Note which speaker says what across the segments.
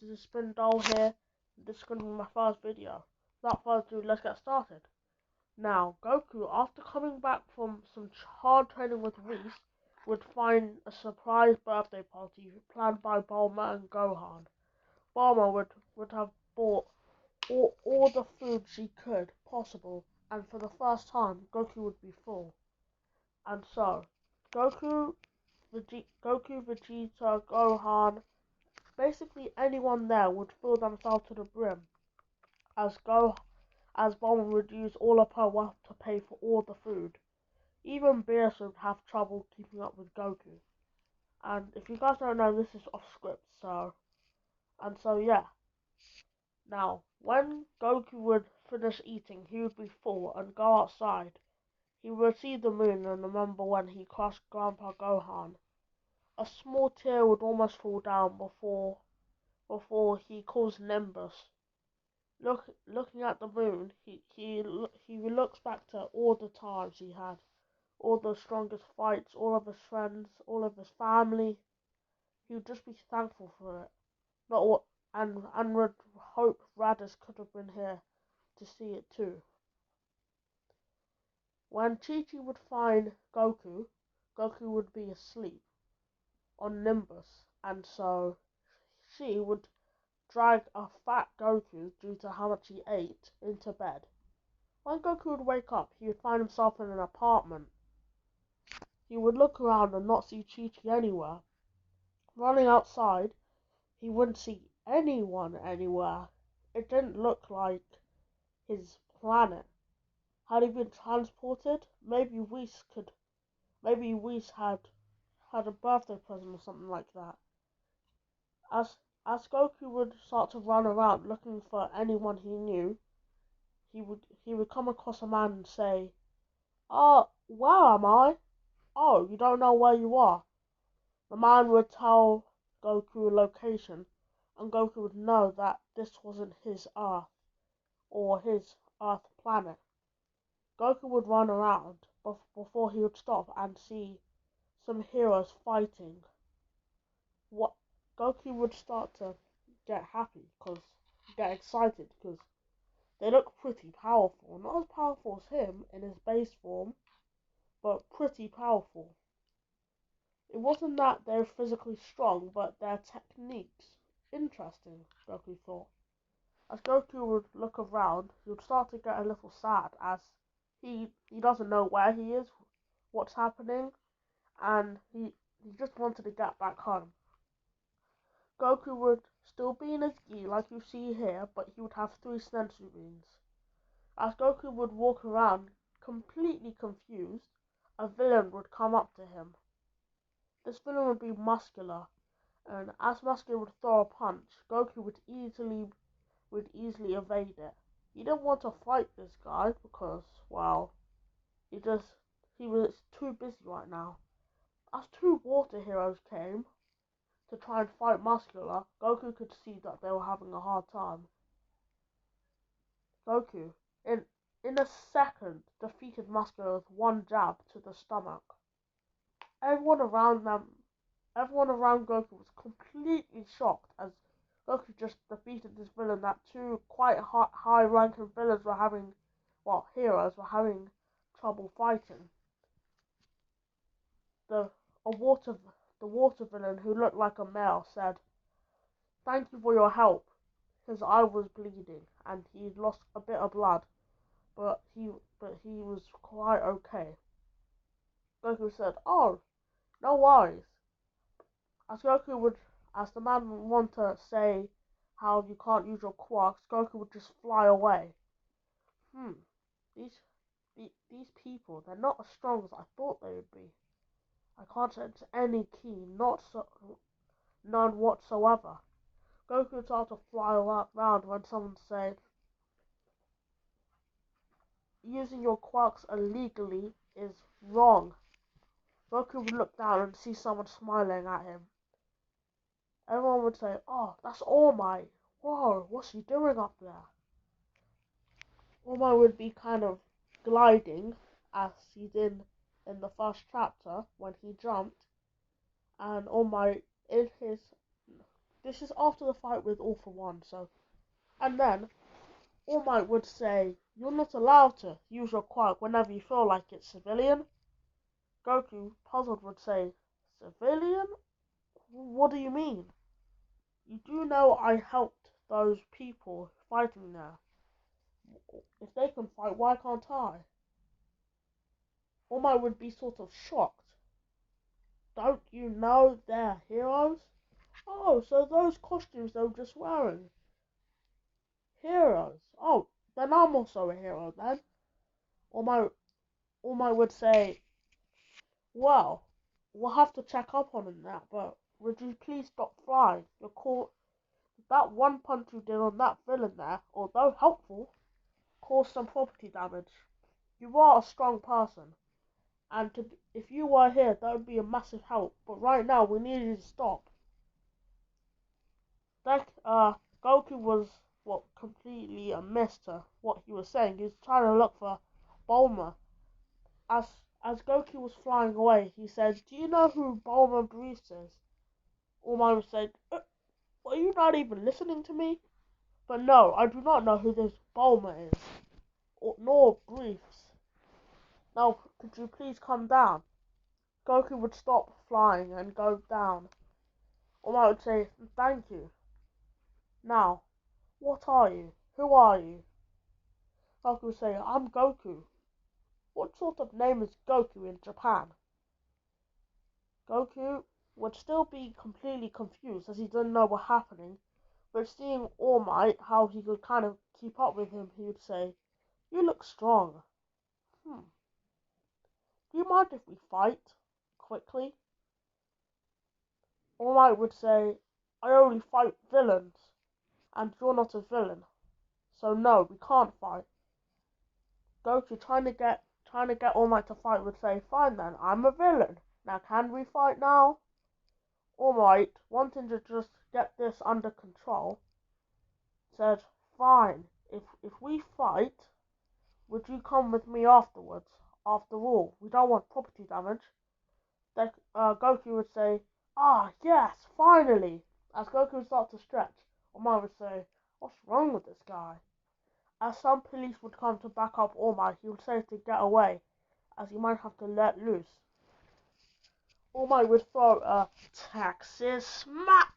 Speaker 1: this is Spin Doll here. This is going to be my first video. Without further ado, let's get started. Now, Goku, after coming back from some hard training with Whis, would find a surprise birthday party planned by Bulma and Gohan. Bulma would have bought all the food she could possible, and for the first time, Goku would be full. And so, Goku, Vegeta, Gohan, basically anyone there would fill themselves to the brim, as as Bulma would use all of her wealth to pay for all the food. Even Beerus would have trouble keeping up with Goku. And if you guys don't know, this is off script, so yeah. Now, when Goku would finish eating, he would be full and go outside. He would see the moon and remember when he crushed Grandpa Gohan. A small tear would almost fall down before he calls Nimbus. Looking at the moon, he looks back to all the times he had, all the strongest fights, all of his friends, all of his family. He would just be thankful for it. Not what and would hope Raditz could have been here to see it too. When Chi-Chi would find Goku, Goku would be asleep on Nimbus, and so she would drag a fat Goku, due to how much he ate, into bed. When Goku would wake up, he would find himself in an apartment. He would look around and not see Chi-Chi anywhere. Running outside, he wouldn't see anyone anywhere. It didn't look like his planet. Had he been transported? Maybe Whis had a birthday present or something like that. As as Goku would start to run around looking for anyone he knew, he would come across a man and say, where am I? Oh, you don't know where you are. The man would tell Goku a location, and Goku would know that this wasn't his Earth, or his Earth planet. Goku would run around before he would stop and see some heroes fighting. What Goku would start to get excited, because they look pretty powerful. Not as powerful as him in his base form, but pretty powerful. It wasn't that they're physically strong, but their techniques interesting, Goku thought. As Goku would look around, he would start to get a little sad, as he doesn't know where he is, what's happening, and he just wanted to get back home. Goku would still be in his gi like you see here, but he would have 3 sensu beans. As Goku would walk around completely confused, a villain would come up to him. This villain would be Muscular, and as Muscular would throw a punch, Goku would easily evade it. He didn't want to fight this guy because, well, he was too busy right now. As 2 water heroes came to try and fight Muscular, Goku could see that they were having a hard time. Goku, in a second, defeated Muscular with 1 jab to the stomach. Everyone around Goku was completely shocked, as Goku just defeated this villain that 2 quite high-ranking villains were having, heroes were having trouble fighting. The water villain, who looked like a male, said, "Thank you for your help." His eye was bleeding and he'd lost a bit of blood, but he was quite okay. Goku said, "Oh, no worries." As the man would want to say how you can't use your quarks, Goku would just fly away. These these people, they're not as strong as I thought they would be. I can't sense any ki, none whatsoever. Goku would start to fly around when someone said, "Using your quarks illegally is wrong." Goku would look down and see someone smiling at him. Everyone would say, "Oh, that's All Might. Whoa, what's he doing up there?" All Might would be kind of gliding, as he did in the first chapter when he jumped, and All Might, This is after the fight with All For One, so. And then, All Might would say, "You're not allowed to use your quirk whenever you feel like it, civilian." Goku, puzzled, would say, "Civilian? What do you mean? You do know I helped those people fighting there. If they can fight, why can't I?" All Might would be sort of shocked. "Don't you know they're heroes?" "Oh, so those costumes they were just wearing. Heroes. Oh, then I'm also a hero then." All Might would say, "Well, we'll have to check up on that, but would you please stop flying? That one punch you did on that villain there, although helpful, caused some property damage. You are a strong person, and if you were here, that would be a massive help. But right now, we need you to stop." Goku was completely amiss to what he was saying. He was trying to look for Bulma. As Goku was flying away, he said, "Do you know who Bulma Bruce is?" All said, "Are you not even listening to me?" "But no, I do not know who this Bulma is, nor Bruce. Now, could you please come down?" Goku would stop flying and go down. All Might would say, "Thank you. Now, what are you? Who are you?" Goku would say, "I'm Goku." "What sort of name is Goku in Japan?" Goku would still be completely confused as he didn't know what was happening, but seeing All Might, how he could kind of keep up with him, he would say, "You look strong. Hmm. Do you mind if we fight quickly?" All Might would say, "I only fight villains, and you're not a villain, so no, we can't fight." Goku, trying to get All Might to fight, would say, "Fine then, I'm a villain. Now can we fight now?" All Might, wanting to just get this under control, said, "Fine, if we fight, would you come with me afterwards? After all, we don't want property damage." Then Goku would say, "Ah, yes, finally." As Goku would start to stretch, All Might would say, "What's wrong with this guy?" As some police would come to back up All Might, he would say to get away, as he might have to let loose. All Might would throw a Texas smack.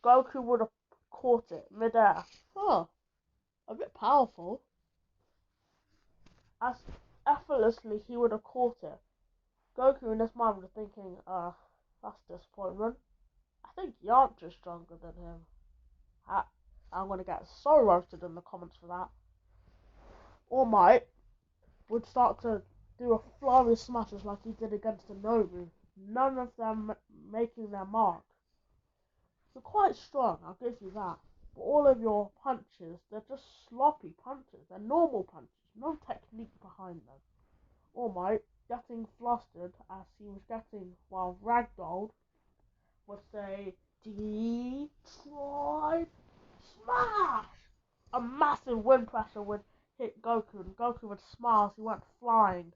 Speaker 1: Goku would have caught it midair. "Oh, a bit powerful." As effortlessly he would have caught it. Goku in his mind was thinking, that's disappointment. I think Yamcha's stronger than him. I'm gonna get so roasted in the comments for that. All Might would start to do a flurry of smashes like he did against Nobu, none of them making their mark. You're quite strong, I'll give you that. But all of your punches, they're just sloppy punches. They're normal punches, no technique behind them. All Might, getting flustered as he was getting, ragdolled, would say, "Detroit Smash!" A massive wind pressure would hit Goku, and Goku would smile as he went flying.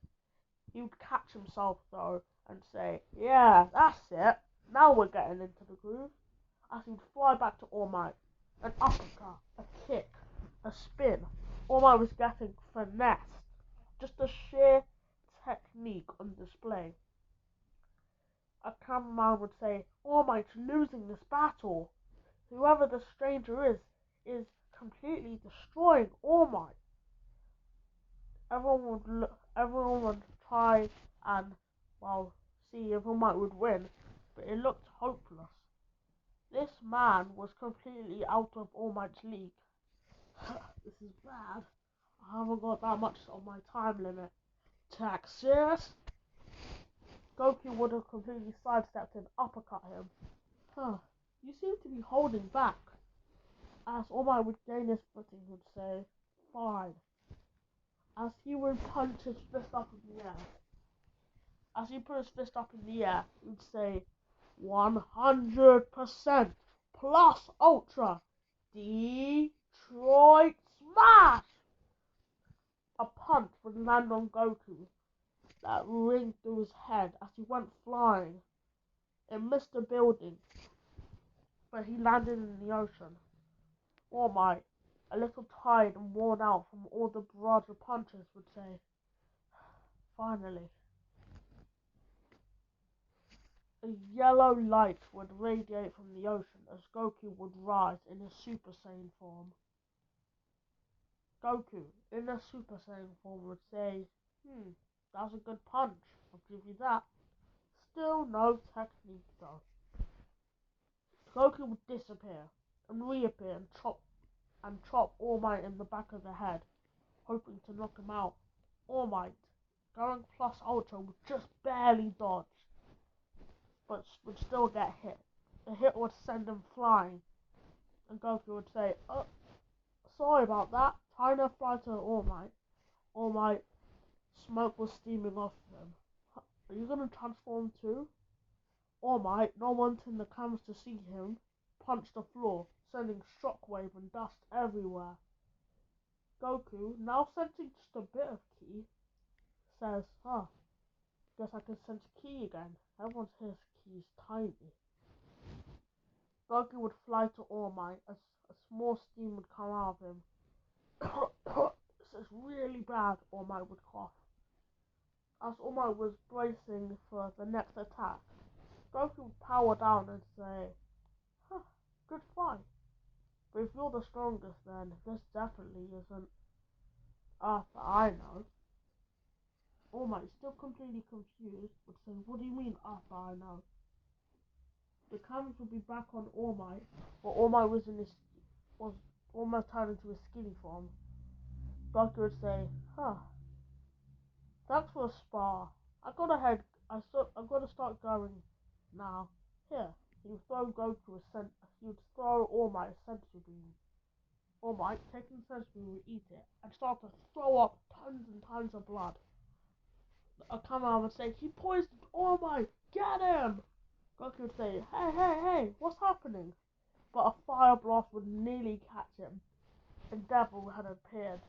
Speaker 1: He would catch himself, though, and say, "Yeah, that's it. Now we're getting into the groove." As he would fly back to All Might. An uppercut, a kick, a spin. All Might was getting finessed. Just the sheer technique on display. A cameraman would say, "All Might's losing this battle. Whoever the stranger is completely destroying All Might." Everyone would try and, see if All Might would win, but it looked hopeless. This man was completely out of All Might's league. This is bad. I haven't got that much on my time limit. Texas! Goku would have completely sidestepped and uppercut him. You seem to be holding back. As All Might would gain his footing, he would say, "Fine." As he would punch his fist up in the air. As he put his fist up in the air, he would say, "100% plus ultra. Detroit Smash!" A punch would land on Goku that ringed through his head as he went flying. It missed the building. but he landed in the ocean. All Might, a little tired and worn out from all the barrage of punches, would say, finally. A yellow light would radiate from the ocean as Goku would rise in his Super Saiyan form. Goku, in his Super Saiyan form, would say, that was a good punch, I'll give you that. Still no technique though. Goku would disappear and reappear and chop All Might in the back of the head, hoping to knock him out. All Might, going plus ultra, would just barely dodge, but would still get hit. The hit would send him flying, and Goku would say, "Oh, sorry about that." Trying to fly to All Might. All Might, smoke was steaming off him. Are you gonna transform too? All Might, not wanting the cameras to see him, punched the floor, sending shockwave and dust everywhere. Goku, now sensing just a bit of ki, says, guess I can sense ki again. Everyone hears ki is tiny. Goku would fly to All Might as a small steam would come out of him. This is really bad, All Might would cough. As All Might was bracing for the next attack, Goku would power down and say, good fight. But if you're the strongest, then this definitely isn't Earth that I know. All Might, still completely confused, would say, what do you mean Earth that I know? The cameras would be back on All Might, but All Might was almost turned into a skinny form. Goku would say, thanks for a spar. I gotta head. I gotta start going now. Here, he would throw Goku he would throw All Might a sensu bean. All Might, taking the sensu bean, would eat it and start to throw up tons and tons of blood. A camera would say, he poisoned All Might. Get him! Goku would say, hey, what's happening? But a fire blast would nearly catch him. And Devil had appeared.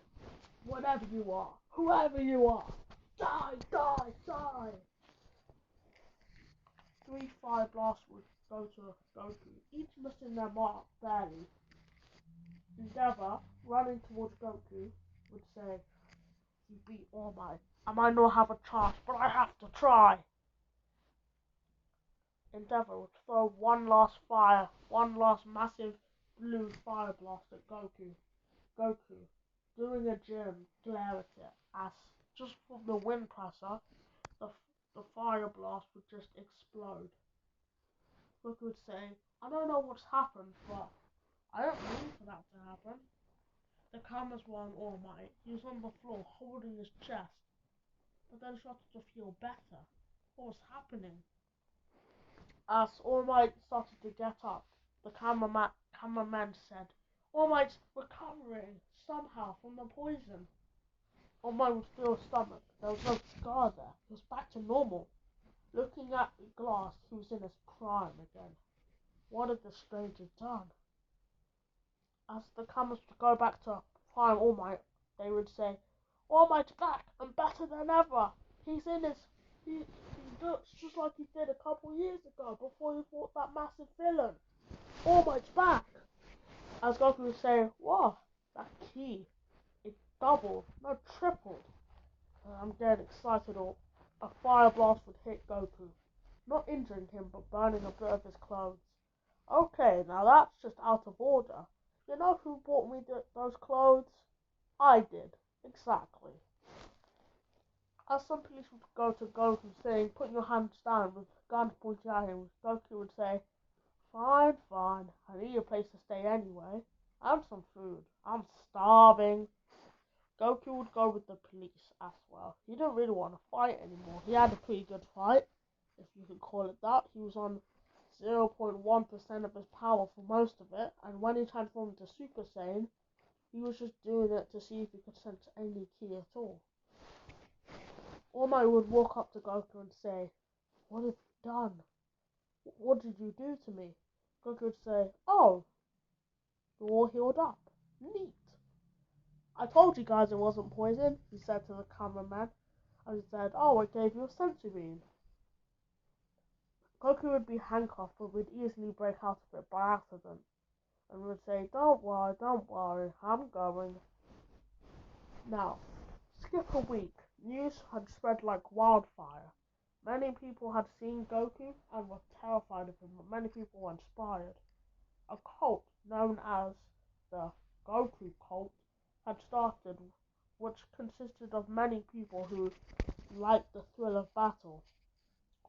Speaker 1: Whatever you are, whoever you are, die! 3 fire blasts would go to Goku, each missing their mark barely. Endeavor, running towards Goku, would say, you beat All Might. I might not have a chance, but I have to try. Endeavor would throw one last massive blue fire blast at Goku. Goku, doing a gym, glare at it, as just from the wind pressure, the fire blast would just explode. Goku would say, I don't know what's happened, but I don't mean for that to happen. The cameras were on All Might. He was on the floor holding his chest, but then started to feel better. What was happening? As All Might started to get up, the cameraman said, All Might's recovering somehow from the poison. All Might would feel his stomach. There was no scar there. He was back to normal. Looking at the glass, he was in his prime again. What had the stranger done? As the cameras would go back to prime All Might, they would say, All Might's back and better than ever. He's in his... He looks just like he did a couple years ago before he fought that massive villain. All Might's back. As Goku would say, wow, that ki, it doubled, no tripled. I'm getting excited. Or a fire blast would hit Goku, not injuring him but burning a bit of his clothes. Okay, now that's just out of order. You know who bought me those clothes? I did. Exactly. As some police would go to Goku saying, put your hands down with guns pointing at him, Goku would say, fine, I need a place to stay anyway. And some food. I'm starving. Goku would go with the police as well. He didn't really want to fight anymore. He had a pretty good fight, if you could call it that. He was on 0.1% of his power for most of it, and when he transformed into Super Saiyan, he was just doing it to see if he could sense any ki at all. All Might would walk up to Goku and say, what have you done? What did you do to me? Goku would say, oh, you're all healed up. Neat. I told you guys it wasn't poison, he said to the cameraman. And he said, oh, I gave you a sensu bean. Goku would be handcuffed but would easily break out of it by accident and would say, don't worry, I'm going. Now, skip a week. News had spread like wildfire. Many people had seen Goku and were terrified of him, but many people were inspired. A cult known as the Goku cult had started, which consisted of many people who liked the thrill of battle.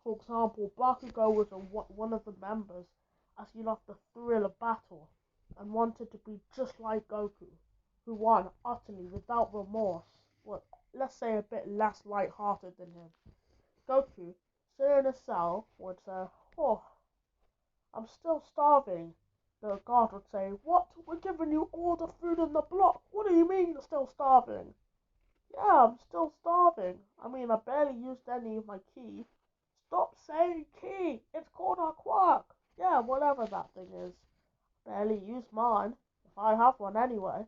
Speaker 1: For example, Bakugo was one of the members as he loved the thrill of battle and wanted to be just like Goku, who won utterly without remorse, well, let's say a bit less light-hearted than him. Goku, sitting in a cell, would say, "Oh, I'm still starving." The guard would say, "What? We're giving you all the food in the block. What do you mean you're still starving?" "Yeah, I'm still starving. I mean, I barely used any of my ki." "Stop saying ki. It's called a quirk." "Yeah, whatever that thing is. Barely used mine, if I have one anyway."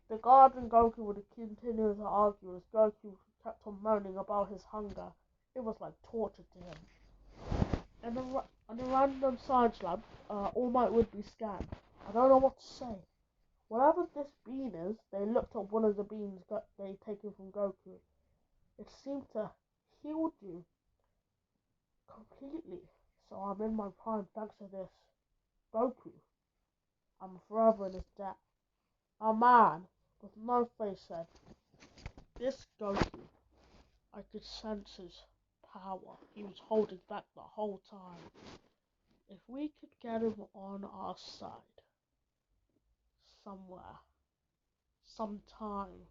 Speaker 1: The guard and Goku would continue to argue as Goku kept on moaning about his hunger. It was like torture to him. In a random science lab, All Might would be scanned. I don't know what to say. Whatever this bean is, they looked at one of the beans they'd taken from Goku. It seemed to heal you completely. So I'm in my prime thanks to this. Goku, I'm forever in his debt. A man with no face said, "This Goku, I could sense his power. He was holding back the whole time. If we could get him on our side, somewhere, sometime,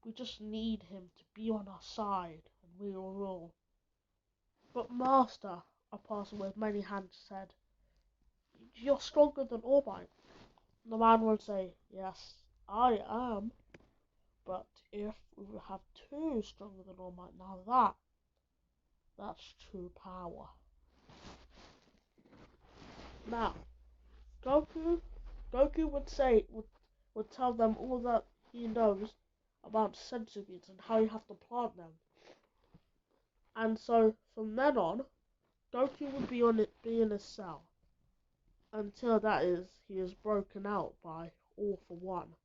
Speaker 1: we just need him to be on our side, and we will rule." "But Master," a person with many hands said, "you're stronger than All Might." The man would say, "Yes, I am. But if we have two stronger than All Might, now that's true power." Now, Goku, Goku would tell them all that he knows about sensu beans and how you have to plant them. And so from then on, Goku would be in a cell until that is he is broken out by All for One.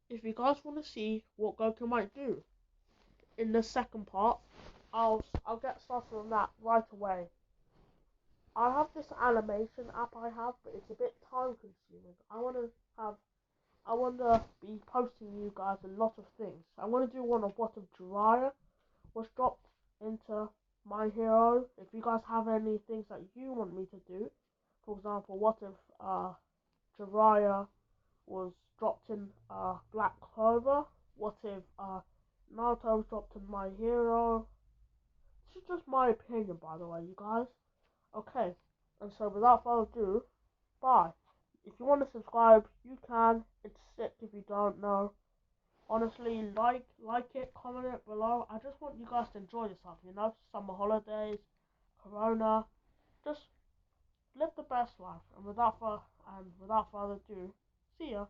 Speaker 1: If you guys want to see what Goku might do in the second part, I'll get started on that right away. I have this animation app but it's a bit time consuming. I want to be posting you guys a lot of things. I want to do one of what if Jiraiya was dropped into My Hero. If you guys have any things that you want me to do, for example, what if Jiraiya was dropped in Black Clover? What if Naruto was dropped in My Hero? This is just my opinion, by the way, you guys. Okay, and so without further ado, bye. If you want to subscribe, you can. It's sick if you don't know. Honestly, like it, comment it below. I just want you guys to enjoy yourself, summer holidays, Corona. Just live the best life. And without further ado, see ya.